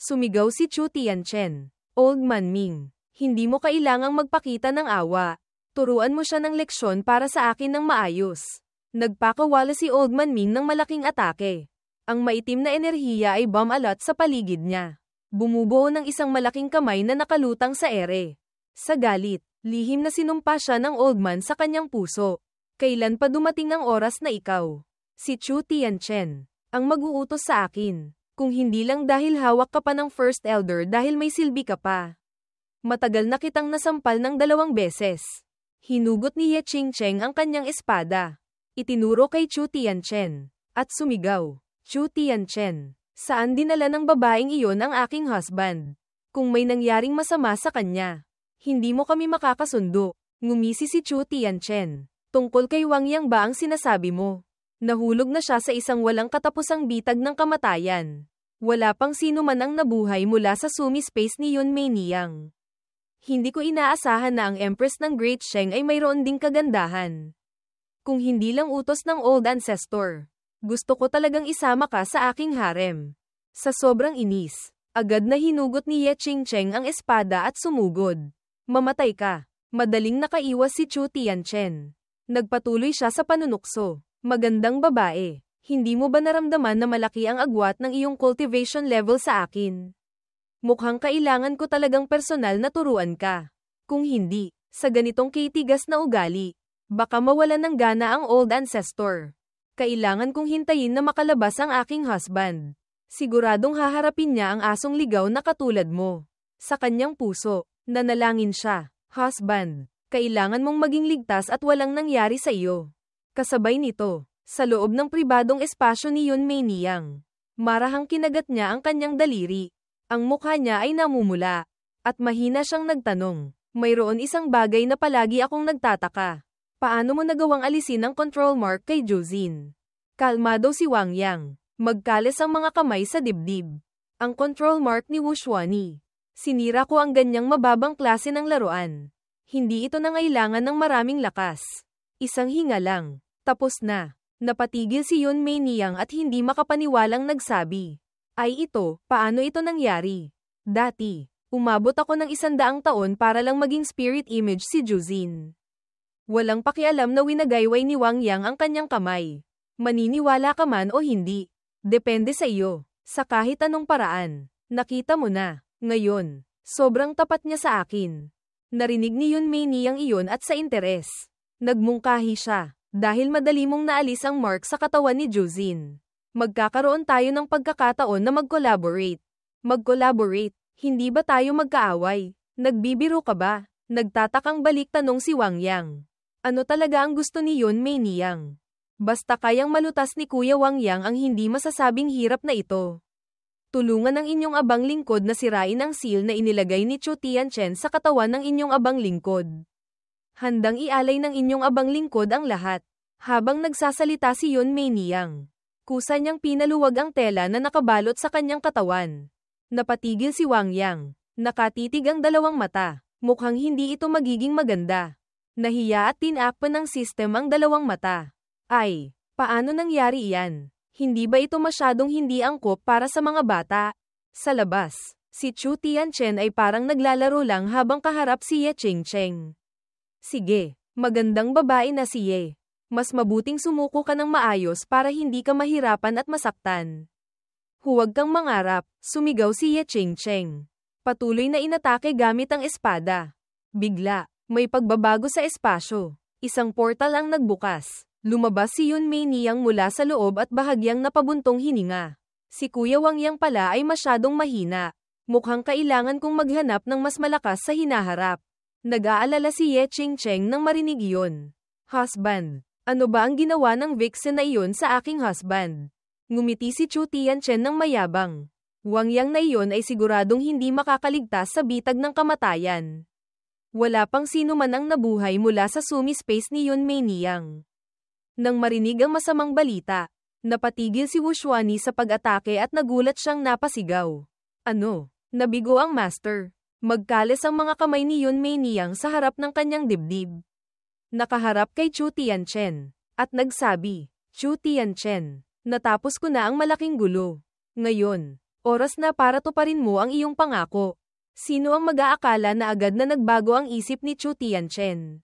Sumigaw si Chu Tianchen. Old Man Ming, hindi mo kailangang magpakita ng awa. Turuan mo siya ng leksyon para sa akin ng maayos. Nagpakawala si Old Man Ming ng malaking atake. Ang maitim na enerhiya ay bumalat sa paligid niya. Bumubuo ng isang malaking kamay na nakalutang sa ere. Sa galit, lihim na sinumpa siya ng Old Man sa kanyang puso. Kailan pa dumating ang oras na ikaw, si Chu Tianchen, ang mag-uutos sa akin? Kung hindi lang dahil hawak ka pa ng First Elder dahil may silbi ka pa. Matagal na kitang nasampal ng 2 beses. Hinugot ni Ye Qingcheng ang kanyang espada. Itinuro kay Chu Tianchen, at sumigaw, Chu Tianchen, saan dinala ng babaeng iyon ang aking husband? Kung may nangyaring masama sa kanya, hindi mo kami makakasundo. Ngumisi si Chu Tianchen. Tungkol kay Wang Yang ba ang sinasabi mo? Nahulog na siya sa isang walang katapusang bitag ng kamatayan. Wala pang sino man ang nabuhay mula sa sumi space ni Yun Mei Niyang. Hindi ko inaasahan na ang Empress ng Great Sheng ay mayroon ding kagandahan. Kung hindi lang utos ng Old Ancestor, gusto ko talagang isama ka sa aking harem. Sa sobrang inis, agad na hinugot ni Ye Qingcheng ang espada at sumugod. Mamatay ka. Madaling nakaiwas si Chu Tianchen. Nagpatuloy siya sa panunukso. Magandang babae, hindi mo ba naramdaman na malaki ang agwat ng iyong cultivation level sa akin? Mukhang kailangan ko talagang personal na turuan ka. Kung hindi, sa ganitong kitigas na ugali, baka mawalan ng gana ang Old Ancestor. Kailangan kong hintayin na makalabas ang aking husband. Siguradong haharapin niya ang asong ligaw na katulad mo. Sa kanyang puso, nanalangin siya, husband, kailangan mong maging ligtas at walang nangyari sa iyo. Kasabay nito, sa loob ng pribadong espasyo ni Yun Mei Niyang, marahang kinagat niya ang kanyang daliri. Ang mukha niya ay namumula, at mahina siyang nagtanong, mayroon isang bagay na palagi akong nagtataka. Paano mo nagawang alisin ang control mark kay Juzin? Kalmado si Wang Yang, magkalas ang mga kamay sa dibdib. Ang control mark ni Wushwani. Sinira ko ang ganyang mababang klase ng laruan. Hindi ito nangailangan ng maraming lakas. Isang hinga lang. Tapos na. Napatigil si Yun Mei Niyang at hindi makapaniwalang nagsabi. Ay ito, paano ito nangyari? Dati, umabot ako ng 100 taon para lang maging spirit image si Juzin. Walang pakialam na winagayway ni Wang Yang ang kanyang kamay. Maniniwala ka man o hindi. Depende sa iyo. Sa kahit anong paraan. Nakita mo na. Ngayon, sobrang tapat niya sa akin. Narinig ni Yun Mei Niyang iyon at sa interes. Nagmungkahi siya. Dahil madali mong naalis ang mark sa katawan ni Juzin. Magkakaroon tayo ng pagkakataon na mag-collaborate. Mag-collaborate? Hindi ba tayo magkaaway? Nagbibiro ka ba? Nagtatakang balik tanong si Wang Yang. Ano talaga ang gusto ni Yun Mei Niyang? Basta kayang malutas ni Kuya Wang Yang ang hindi masasabing hirap na ito. Tulungan ang inyong abang lingkod na sirain ang seal na inilagay ni Chu Tianchen sa katawan ng inyong abang lingkod. Handang ialay ng inyong abang lingkod ang lahat. Habang nagsasalita si Yun Mei Niyang, kusa niyang pinaluwag ang tela na nakabalot sa kanyang katawan. Napatigil si Wang Yang. Nakatitig ang 2 mata. Mukhang hindi ito magiging maganda. Nahiya at tinakpan ng system ang 2 mata. Ay, paano nangyari iyan? Hindi ba ito masyadong hindi angkop para sa mga bata? Sa labas, si Chu Tianchen ay parang naglalaro lang habang kaharap si Ye Qingcheng. Sige, magandang babae na si Ye. Mas mabuting sumuko ka ng maayos para hindi ka mahirapan at masaktan. Huwag kang mangarap, sumigaw si Ye Qingcheng. Patuloy na inatake gamit ang espada. Bigla, may pagbabago sa espasyo. Isang portal ang nagbukas. Lumabas si Yun Mei Niyang mula sa loob at bahagyang napabuntong hininga. Si Kuya Wang Yang pala ay masyadong mahina. Mukhang kailangan kong maghanap ng mas malakas sa hinaharap. Nag-aalala si Ye Qingcheng nang marinig iyon. Husband, ano ba ang ginawa ng vixen na iyon sa aking husband? Ngumiti si Chu Tianchen ng mayabang. Wang Yang na iyon ay siguradong hindi makakaligtas sa bitag ng kamatayan. Wala pang sino man ang nabuhay mula sa sumi space ni Yun Mei Niyang. Nang marinig ang masamang balita, napatigil si Wushwani sa pag-atake at nagulat siyang napasigaw. Ano? Nabigo ang master. Magkalas ang mga kamay ni Yun Mei Niyang sa harap ng kanyang dibdib. Nakaharap kay Chu Tianchen, at nagsabi, Chu Tianchen, natapos ko na ang malaking gulo. Ngayon, Oras na para tuparin mo ang iyong pangako. Sino ang mag-aakala na agad na nagbago ang isip ni Chu Tianchen?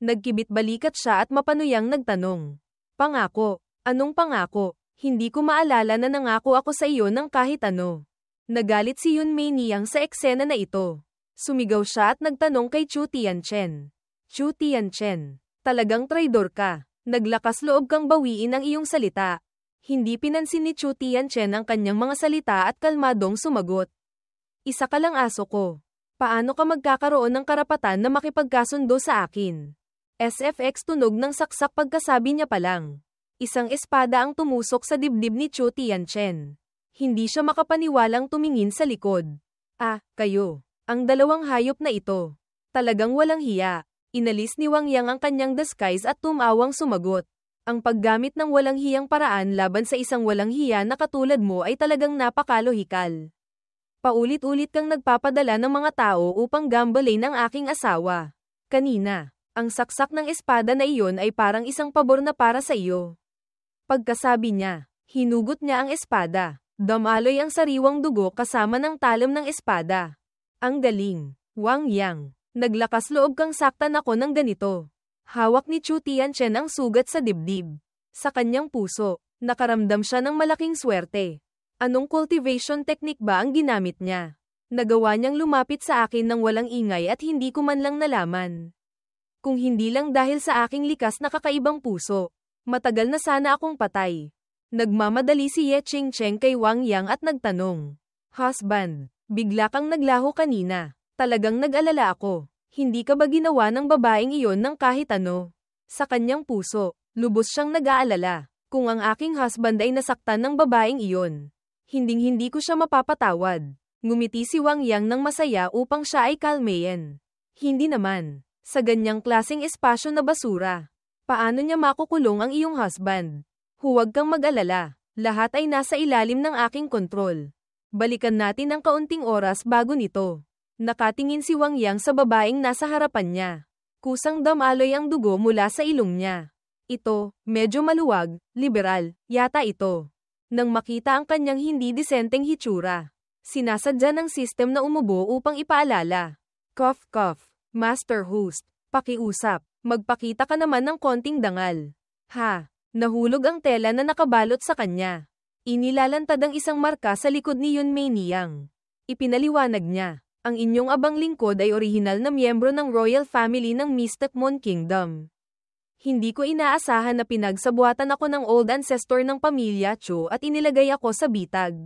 Nagkibit balikat siya at mapanuyang nagtanong. Pangako? Anong pangako? Hindi ko maalala na nangako ako sa iyo ng kahit ano. Nagalit si Yun Mei Niyang sa eksena na ito. Sumigaw siya at nagtanong kay Chu Tianchen. Chu Tianchen, talagang traidor ka. Naglakas loob kang bawiin ang iyong salita. Hindi pinansin ni Chu Tianchen ang kanyang mga salita at kalmadong sumagot. Isa ka lang aso ko. Paano ka magkakaroon ng karapatan na makipagkasundo sa akin? SFX tunog ng saksak pagkasabi niya pa lang. Isang espada ang tumusok sa dibdib ni Chu Tianchen. Hindi siya makapaniwalang tumingin sa likod. Kayo. Ang dalawang hayop na ito. Talagang walang hiya. Inalis ni Wang Yang ang kanyang disguise at tumawang sumagot. Ang paggamit ng walang hiyang paraan laban sa isang walang hiya na katulad mo ay talagang napakalohikal. Paulit-ulit kang nagpapadala ng mga tao upang gambalain ang aking asawa. Kanina, ang saksak ng espada na iyon ay parang isang pabor na para sa iyo. Pagkasabi niya, hinugot niya ang espada. Damaloy ang sariwang dugo kasama ng talam ng espada. Ang galing, Wang Yang. Naglakas loob kang saktan ako ng ganito. Hawak ni Chu Tianchen ang sugat sa dibdib. Sa kanyang puso, nakaramdam siya ng malaking swerte. Anong cultivation technique ba ang ginamit niya? Nagawa niyang lumapit sa akin ng walang ingay at hindi ko man lang nalaman. Kung hindi lang dahil sa aking likas na kakaibang puso, matagal na sana akong patay. Nagmamadali si Ye Chingcheng kay Wang Yang at nagtanong. Husband, bigla kang naglaho kanina. Talagang nag-alala ako. Hindi ka ba ginawa ng babaeng iyon ng kahit ano? Sa kanyang puso, lubos siyang nag-aalala. Kung ang aking husband ay nasaktan ng babaeng iyon, hinding-hindi ko siya mapapatawad. Ngumiti si Wang Yang ng masaya upang siya ay kalmayan. Hindi naman. Sa ganyang klaseng espasyo na basura. Paano niya makukulong ang iyong husband? Huwag kang mag-alala. Lahat ay nasa ilalim ng aking kontrol. Balikan natin ang kaunting oras bago nito. Nakatingin si Wang Yang sa babaeng nasa harapan niya. Kusang damaloy ang dugo mula sa ilong niya. Ito, medyo maluwag, liberal, yata ito. Nang makita ang kanyang hindi disenteng hitsura, sinasadya ng sistem na umubo upang ipaalala. Cough cough, Master Host, pakiusap, magpakita ka naman ng konting dangal. Nahulog ang tela na nakabalot sa kanya. Inilalantad ang isang marka sa likod ni Yun Mei Niyang. Ipinaliwanag niya. Ang inyong abang lingkod ay orihinal na miyembro ng royal family ng Mystic Moon Kingdom. Hindi ko inaasahan na pinagsabuatan ako ng old ancestor ng pamilya Chu at inilagay ako sa bitag.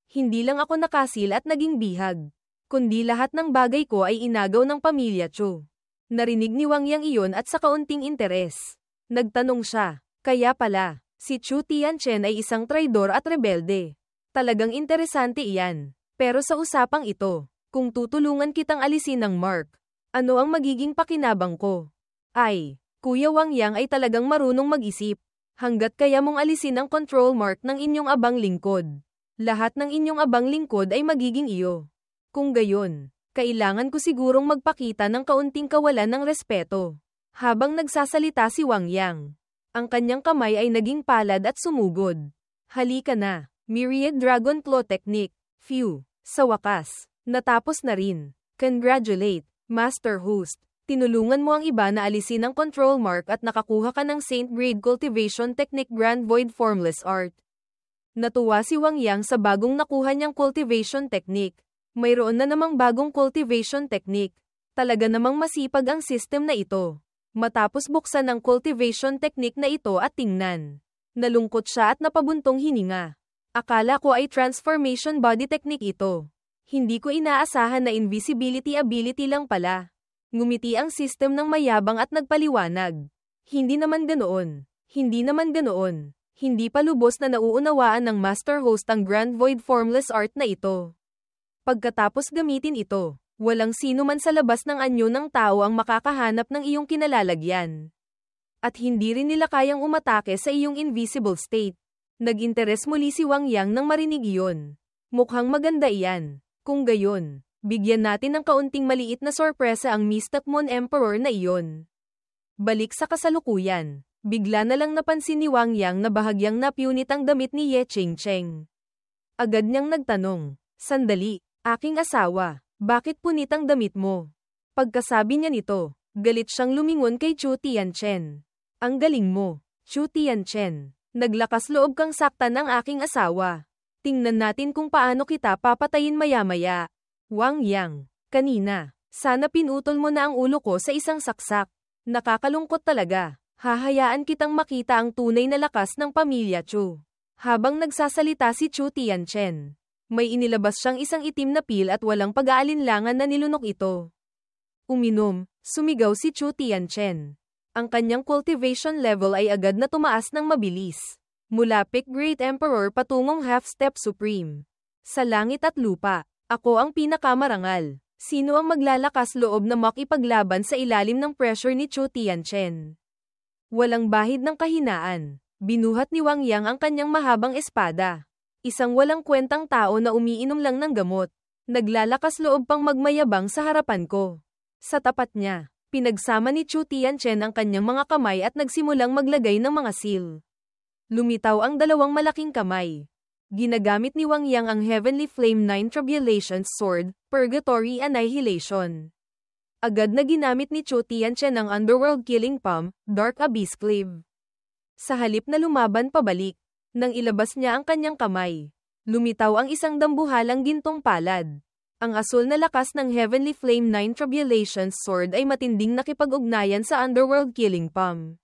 Hindi lang ako nakasil at naging bihag, kundi lahat ng bagay ko ay inagaw ng pamilya Chu. Narinig ni Wang Yang iyon at sa kaunting interes. Nagtanong siya, kaya pala, si Chu Tianchen ay isang traidor at rebelde. Talagang interesante iyan. Pero sa usapang ito, kung tutulungan kitang alisin ng mark, ano ang magiging pakinabang ko? Kuya Wang Yang ay talagang marunong mag-isip. Hanggat kaya mong alisin ang control mark ng inyong abang lingkod, lahat ng inyong abang lingkod ay magiging iyo. Kung gayon, kailangan ko sigurong magpakita ng kaunting kawalan ng respeto. Habang nagsasalita si Wang Yang, ang kanyang kamay ay naging palad at sumugod. Halika na, Myriad Dragon Claw Technique. Phew, sa wakas. Natapos na rin. Congratulate, Master Host. Tinulungan mo ang iba na alisin ang control mark at nakakuha ka ng Saint Grade Cultivation Technique Grand Void Formless Art. Natuwa si Wang Yang sa bagong nakuha niyang cultivation technique. Mayroon na namang bagong cultivation technique. Talaga namang masipag ang system na ito. Matapos buksan ang cultivation technique na ito at tingnan, nalungkot siya at napabuntong hininga. Akala ko ay transformation body technique ito. Hindi ko inaasahan na invisibility ability lang pala. Ngumiti ang system ng mayabang at nagpaliwanag. Hindi naman ganoon. Hindi naman ganoon. Hindi pa lubos na nauunawaan ng Master Host ang Grand Void Formless Art na ito. Pagkatapos gamitin ito, walang sino man sa labas ng anyo ng tao ang makakahanap ng iyong kinalalagyan. At hindi rin nila kayang umatake sa iyong invisible state. Nag-interes muli si Wang Yang nang marinig iyon. Mukhang maganda iyan. Kung gayon, bigyan natin ng kaunting maliit na sorpresa ang Mystic Moon Emperor na iyon. Balik sa kasalukuyan, bigla na lang napansin ni Wang Yang na bahagyang napunit ang damit ni Ye Chingcheng. Agad niyang nagtanong, "Sandali, aking asawa, bakit punit ang damit mo?" Pagkasabi niya nito, galit siyang lumingon kay Chu Tianchen. "Ang galing mo, Chu Tianchen. Naglakas loob kang saktan ang aking asawa. Tingnan natin kung paano kita papatayin maya-maya." Wang Yang, kanina, sana pinutol mo na ang ulo ko sa isang saksak. Nakakalungkot talaga. Hahayaan kitang makita ang tunay na lakas ng pamilya Chu. Habang nagsasalita si Chu Tianchen, may inilabas siyang isang itim na pil at walang pag-aalinlangan na nilunok ito. Uminom, sumigaw si Chu Tianchen. Ang kanyang cultivation level ay agad na tumaas ng mabilis. Mula Peak Great Emperor patungong Half-Step Supreme. Sa langit at lupa, ako ang pinakamarangal. Sino ang maglalakas loob na makipaglaban sa ilalim ng pressure ni Chu Tianchen? Walang bahid ng kahinaan. Binuhat ni Wang Yang ang kanyang mahabang espada. Isang walang kwentang tao na umiinom lang ng gamot. Naglalakas loob pang magmayabang sa harapan ko. Sa tapat niya, pinagsama ni Chu Tianchen ang kanyang mga kamay at nagsimulang maglagay ng mga seal. Lumitaw ang dalawang malaking kamay. Ginagamit ni Wang Yang ang Heavenly Flame 9 Tribulations Sword, Purgatory Annihilation. Agad na ginamit ni Chu Tianchen ang Underworld Killing Palm, Dark Abyss Cleave. Sa halip na lumaban pabalik, nang ilabas niya ang kanyang kamay, lumitaw ang isang dambuhalang gintong palad. Ang asul na lakas ng Heavenly Flame 9 Tribulations Sword ay matinding nakipag-ugnayan sa Underworld Killing Palm.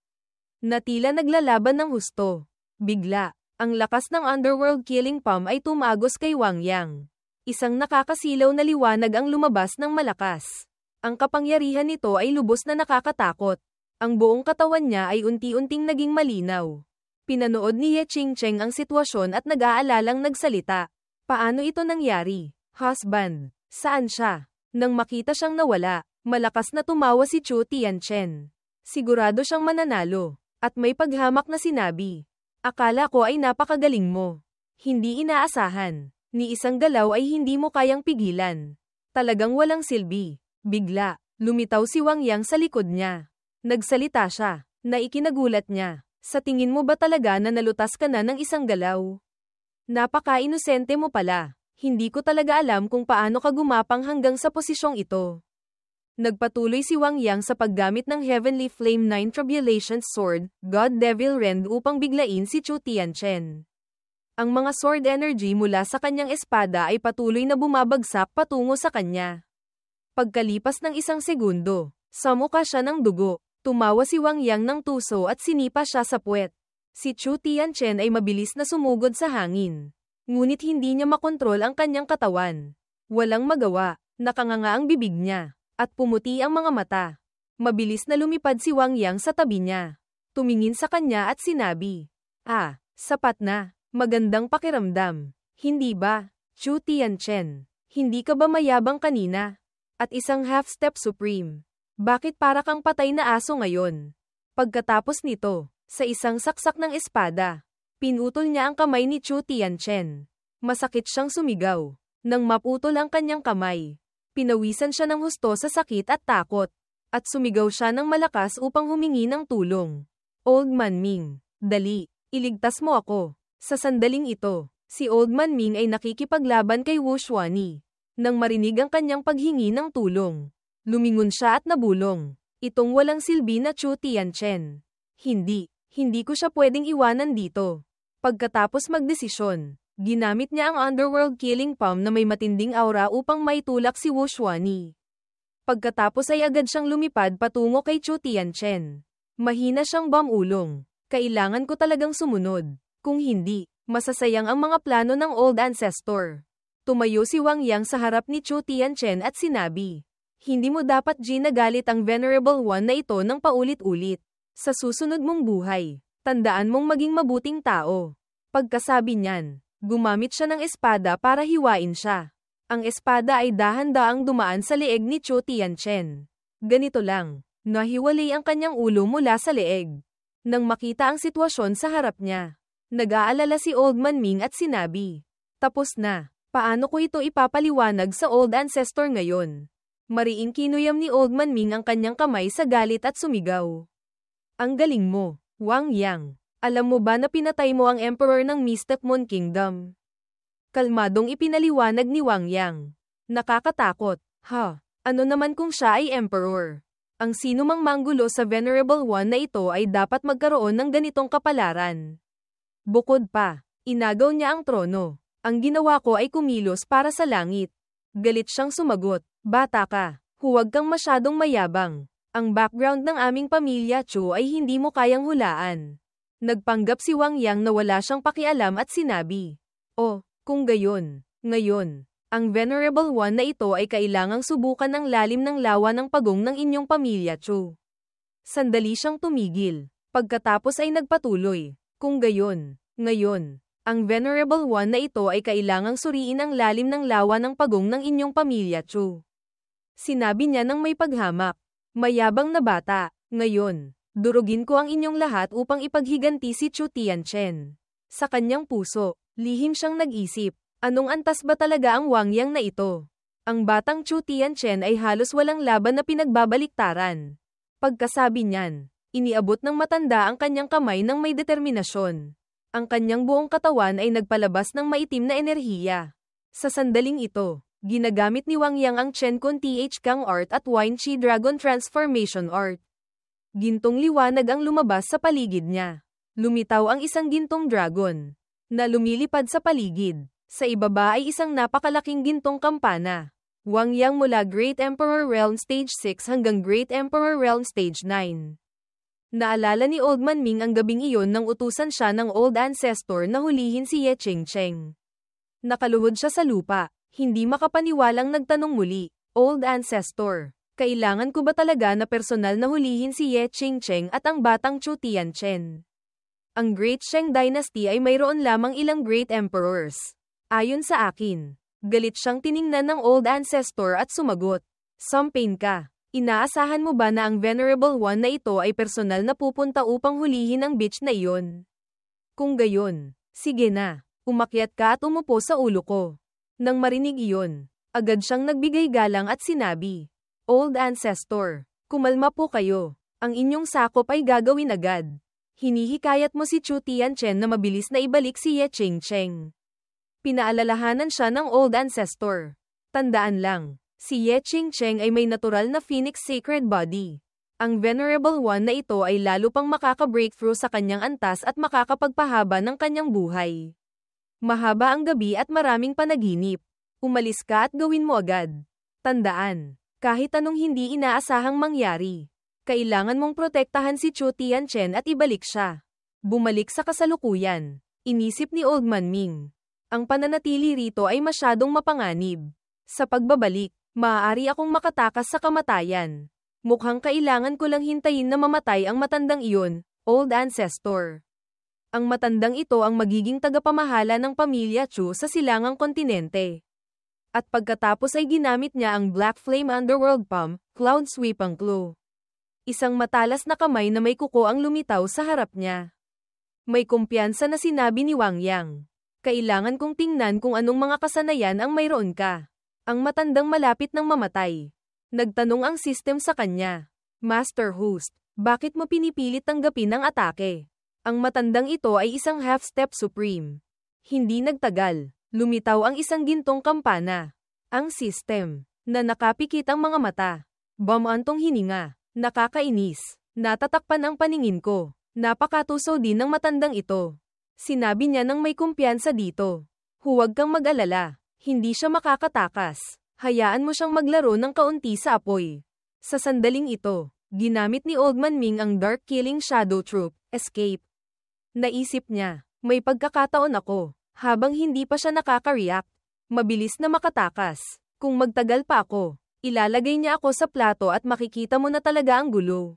Na tila naglalaban ng husto. Bigla, ang lakas ng Underworld Killing Palm ay tumagos kay Wang Yang. Isang nakakasilaw na liwanag ang lumabas ng malakas. Ang kapangyarihan nito ay lubos na nakakatakot. Ang buong katawan niya ay unti-unting naging malinaw. Pinanood ni Ye Qingcheng ang sitwasyon at nag-aalalang nagsalita. "Paano ito nangyari? Husband, saan siya?" Nang makita siyang nawala, malakas na tumawa si Chu Tianchen. Sigurado siyang mananalo. At may paghamak na sinabi, "Akala ko ay napakagaling mo. Hindi inaasahan. Ni isang galaw ay hindi mo kayang pigilan. Talagang walang silbi." Bigla, lumitaw si Wang Yang sa likod niya. Nagsalita siya, na ikinagulat niya. "Sa tingin mo ba talaga na nalutas ka na ng isang galaw? Napaka-inosente mo pala. Hindi ko talaga alam kung paano ka gumapang hanggang sa posisyong ito." Nagpatuloy si Wang Yang sa paggamit ng Heavenly Flame 9 Tribulations Sword, God Devil Rend upang biglain si Chu Tianchen. Ang mga sword energy mula sa kanyang espada ay patuloy na bumabagsak patungo sa kanya. Pagkalipas ng isang segundo, samuka siya ng dugo. Tumawa si Wang Yang ng tuso at sinipa siya sa puwet. Si Chu Tianchen ay mabilis na sumugod sa hangin. Ngunit hindi niya makontrol ang kanyang katawan. Walang magawa, nakanganga ang bibig niya, at pumuti ang mga mata. Mabilis na lumipad si Wang Yang sa tabi niya. Tumingin sa kanya at sinabi, "Ah, sapat na, magandang pakiramdam. Hindi ba, Chu Tianchen? Hindi ka ba mayabang kanina? At isang half-step supreme. Bakit para kang patay na aso ngayon?" Pagkatapos nito, sa isang saksak ng espada, pinutol niya ang kamay ni Chu Tianchen. Masakit siyang sumigaw. Nang maputol ang kanyang kamay, pinawisan siya ng husto sa sakit at takot. At sumigaw siya ng malakas upang humingi ng tulong. "Old Man Ming, dali, iligtas mo ako." Sa sandaling ito, si Old Man Ming ay nakikipaglaban kay Wu Xuani. Nang marinig ang kanyang paghingi ng tulong, lumingon siya at nabulong. "Itong walang silbi na Chu Tianchen. Hindi ko siya pwedeng iwanan dito." Pagkatapos magdesisyon, ginamit niya ang Underworld Killing Palm na may matinding aura upang maitulak si Wu Xuani. Pagkatapos ay agad siyang lumipad patungo kay Chu Tianchen. Mahina siyang bamulong. "Kailangan ko talagang sumunod. Kung hindi, masasayang ang mga plano ng Old Ancestor." Tumayo si Wang Yang sa harap ni Chu Tianchen at sinabi, "Hindi mo dapat ginagalit ang Venerable One na ito ng paulit-ulit. Sa susunod mong buhay, tandaan mong maging mabuting tao." Pagkasabi niyan, gumamit siya ng espada para hiwain siya. Ang espada ay dahan-daang dumaan sa leeg ni Chu Tianchen. Ganito lang, nahiwalay ang kanyang ulo mula sa leeg. Nang makita ang sitwasyon sa harap niya, nag-aalala si Old Man Ming at sinabi, "Tapos na, paano ko ito ipapaliwanag sa Old Ancestor ngayon?" Mariing kinuyam ni Old Man Ming ang kanyang kamay sa galit at sumigaw, "Ang galing mo, Wang Yang. Alam mo ba na pinatay mo ang Emperor ng Mistep Moon Kingdom? Kalmadong ipinaliwanag ni Wang Yang. Nakakatakot, ha? Ano naman kung siya ay emperor? Ang sinumang manggulo sa Venerable One na ito ay dapat magkaroon ng ganitong kapalaran. Bukod pa, inagaw niya ang trono. Ang ginawa ko ay kumilos para sa langit. Galit siyang sumagot, bata ka, huwag kang masyadong mayabang. Ang background ng aming pamilya Chu ay hindi mo kayang hulaan. Nagpanggap si Wang Yang na wala siyang pakialam at sinabi, oh, kung gayon, ngayon, ang Venerable One na ito ay kailangang subukan ang lalim ng lawa ng pagong ng inyong pamilya Chu. Sandali siyang tumigil. Pagkatapos ay nagpatuloy. Kung gayon, ngayon, ang Venerable One na ito ay kailangang suriin ang lalim ng lawa ng pagong ng inyong pamilya Chu. Sinabi niya ng may paghamak. Mayabang na bata, ngayon, durugin ko ang inyong lahat upang ipaghiganti si Chu Tianchen. Sa kanyang puso, lihim siyang nag-isip, anong antas ba talaga ang Wang Yang na ito? Ang batang Chu Tianchen ay halos walang laban na pinagbabaliktaran. Pagkasabi niyan, iniabot ng matanda ang kanyang kamay ng may determinasyon. Ang kanyang buong katawan ay nagpalabas ng maitim na enerhiya. Sa sandaling ito, ginagamit ni Wang Yang ang Chen Kun Th Kang Art at Wine Chi Dragon Transformation Art. Gintong liwanag ang lumabas sa paligid niya. Lumitaw ang isang gintong dragon na lumilipad sa paligid. Sa ibaba ay isang napakalaking gintong kampana. Wang Yang mula Great Emperor Realm Stage 6 hanggang Great Emperor Realm Stage 9. Naalala ni Old Man Ming ang gabing iyon nang utusan siya ng Old Ancestor na hulihin si Ye Ching-cheng. Nakaluhod siya sa lupa, hindi makapaniwalang nagtanong muli, Old Ancestor, kailangan ko ba talaga na personal na hulihin si Ye Ching-cheng at ang batang Chu Tianchen? Ang Great Sheng Dynasty ay mayroon lamang ilang Great Emperors. Ayon sa akin, galit siyang tiningnan ng Old Ancestor at sumagot, Sumpain ka. Inaasahan mo ba na ang Venerable One na ito ay personal na pupunta upang hulihin ang bitch na iyon? Kung gayon, sige na, umakyat ka at umupo sa ulo ko. Nang marinig iyon, agad siyang nagbigay galang at sinabi, Old Ancestor, kumalma po kayo, ang inyong sakop ay gagawin agad. Hinihikayat mo si Chu Tianchen na mabilis na ibalik si Ye Ching-cheng. Pinaalalahanan siya ng Old Ancestor. Tandaan lang, si Ye Ching-cheng ay may natural na Phoenix Sacred Body. Ang Venerable One na ito ay lalo pang makaka-breakthrough sa kanyang antas at makakapagpahaba ng kanyang buhay. Mahaba ang gabi at maraming panaginip. Umalis ka at gawin mo agad. Tandaan, kahit anong hindi inaasahang mangyari, kailangan mong protektahan si Chu Tianchen at ibalik siya. Bumalik sa kasalukuyan, inisip ni Old Man Ming. Ang pananatili rito ay masyadong mapanganib. Sa pagbabalik, maaari akong makatakas sa kamatayan. Mukhang kailangan ko lang hintayin na mamatay ang matandang iyon, Old Ancestor. Ang matandang ito ang magiging tagapamahala ng pamilya Chu sa silangang kontinente. At pagkatapos ay ginamit niya ang Black Flame Underworld Palm, Cloud Sweep ang clue. Isang matalas na kamay na may kuko ang lumitaw sa harap niya. May kumpiyansa na sinabi ni Wang Yang. Kailangan kong tingnan kung anong mga kasanayan ang mayroon ka. Ang matandang malapit ng mamatay. Nagtanong ang system sa kanya. Master Host, bakit mo pinipilit tanggapin ang atake? Ang matandang ito ay isang half-step supreme. Hindi nagtagal, lumitaw ang isang gintong kampana. Ang system, na nakapikit ang mga mata. Bumantong hininga. Nakakainis. Natatakpan ang paningin ko. Napakatuso din ng matandang ito. Sinabi niya nang may kumpiyansa dito. Huwag kang mag-alala. Hindi siya makakatakas. Hayaan mo siyang maglaro ng kaunti sa apoy. Sa sandaling ito, ginamit ni Old Man Ming ang Dark Killing Shadow Troop, Escape. Naisip niya, may pagkakataon ako. Habang hindi pa siya nakaka-react, mabilis na makatakas. Kung magtagal pa ako, ilalagay niya ako sa plato at makikita mo na talaga ang gulo.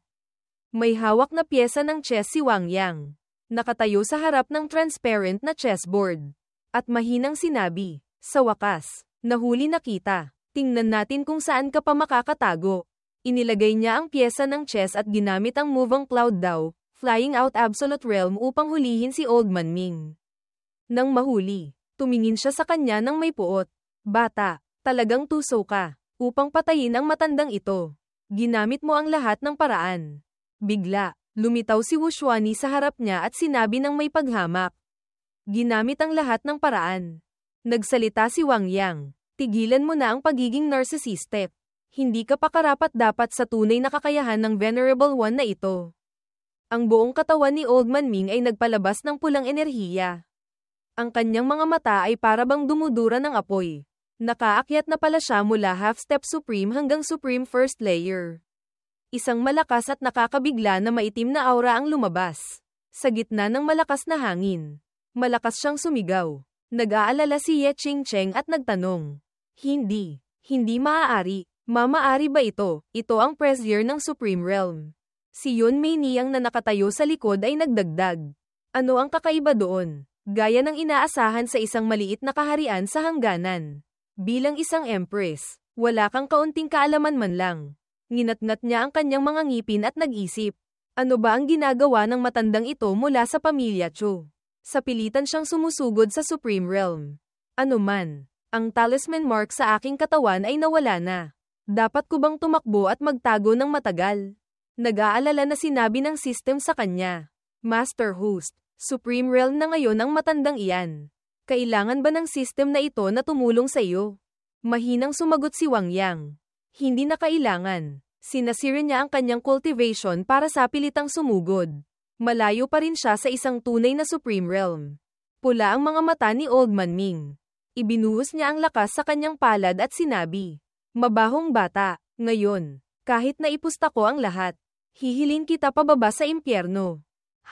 May hawak na pyesa ng chess si Wang Yang. Nakatayo sa harap ng transparent na chessboard. At mahinang sinabi, sa wakas, nahuli na kita. Tingnan natin kung saan ka pa makakatago. Inilagay niya ang pyesa ng chess at ginamit ang Move ang Cloud daw, Flying Out Absolute Realm upang hulihin si Old Man Ming. Nang mahuli, tumingin siya sa kanya ng may puot. Bata, talagang tuso ka. Upang patayin ang matandang ito, ginamit mo ang lahat ng paraan. Bigla, lumitaw si Wu Xuanyi sa harap niya at sinabi ng may paghamak. Ginamit ang lahat ng paraan. Nagsalita si Wang Yang. Tigilan mo na ang pagiging narcissistic. Hindi ka pa karapat-dapat sa tunay na kakayahan ng Venerable One na ito. Ang buong katawan ni Old Man Ming ay nagpalabas ng pulang enerhiya. Ang kanyang mga mata ay parabang dumudura ng apoy. Nakaakyat na pala siya mula half-step Supreme hanggang Supreme First Layer. Isang malakas at nakakabigla na maitim na aura ang lumabas. Sa gitna ng malakas na hangin, malakas siyang sumigaw. Nag-aalala si Ye Qingcheng at nagtanong. Hindi maaari. Maaari ba ito? Ito ang Brazier ng Supreme Realm. Si Yun Mei Niyang na nakatayo sa likod ay nagdagdag. Ano ang kakaiba doon? Gaya ng inaasahan sa isang maliit na kaharian sa hangganan. Bilang isang empress, wala kang kaunting kaalaman man lang. Nginat-ngat niya ang kanyang mga ngipin at nag-isip. Ano ba ang ginagawa ng matandang ito mula sa pamilya Chu? Sa pilitan siyang sumusugod sa Supreme Realm. Ano man, ang talisman mark sa aking katawan ay nawala na. Dapat ko bang tumakbo at magtago ng matagal? Nag-aalala na sinabi ng system sa kanya. Master Host, Supreme Realm na ngayon ang matandang iyan. Kailangan ba ng system na ito na tumulong sa iyo? Mahinang sumagot si Wang Yang. Hindi na kailangan. Sinasira niya ang kanyang cultivation para sa pilitang sumugod. Malayo pa rin siya sa isang tunay na Supreme Realm. Pula ang mga mata ni Old Man Ming. Ibinuhos niya ang lakas sa kanyang palad at sinabi. Mabahong bata, ngayon, kahit na ipusta ko ang lahat, hihilin kita pababa sa impyerno.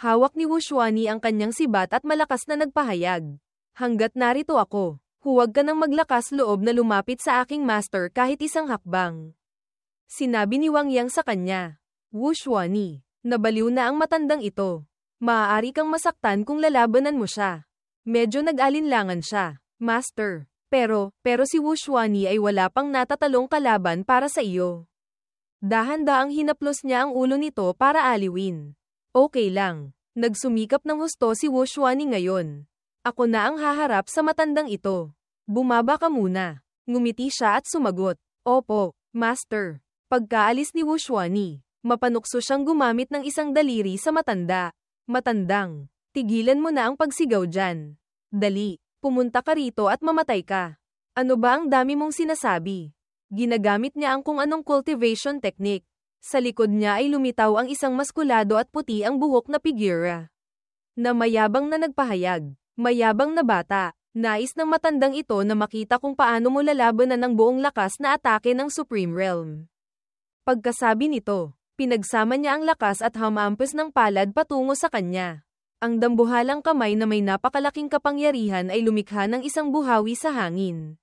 Hawak ni Wushwani ang kanyang sibat at malakas na nagpahayag. Hanggat narito ako, huwag ka nang maglakas loob na lumapit sa aking master kahit isang hakbang. Sinabi ni Wang Yang sa kanya. Wushwani, nabaliw na ang matandang ito. Maaari kang masaktan kung lalabanan mo siya. Medyo nag-alinlangan siya, Master. Pero si Wushwani ay wala pang natatalong kalaban para sa iyo. Dahan-daang hinaplos niya ang ulo nito para aliwin. Okay lang. Nagsumikap ng husto si Wushwani ngayon. Ako na ang haharap sa matandang ito. Bumaba ka muna. Ngumiti siya at sumagot. Opo, Master. Pagkaalis ni Wushwani, mapanukso siyang gumamit ng isang daliri sa matanda. Matandang, tigilan mo na ang pagsigaw dyan. Dali. Pumunta ka rito at mamatay ka. Ano ba ang dami mong sinasabi? Ginagamit niya ang kung anong cultivation technique. Sa likod niya ay lumitaw ang isang maskulado at puti ang buhok na figura. Na mayabang na nagpahayag. Mayabang na bata. Nais ng matandang ito na makita kung paano mo lalabanan ng buong lakas na atake ng Supreme Realm. Pagkasabi nito, pinagsama niya ang lakas at hamampas ng palad patungo sa kanya. Ang dambuhalang kamay na may napakalaking kapangyarihan ay lumikha ng isang buhawi sa hangin.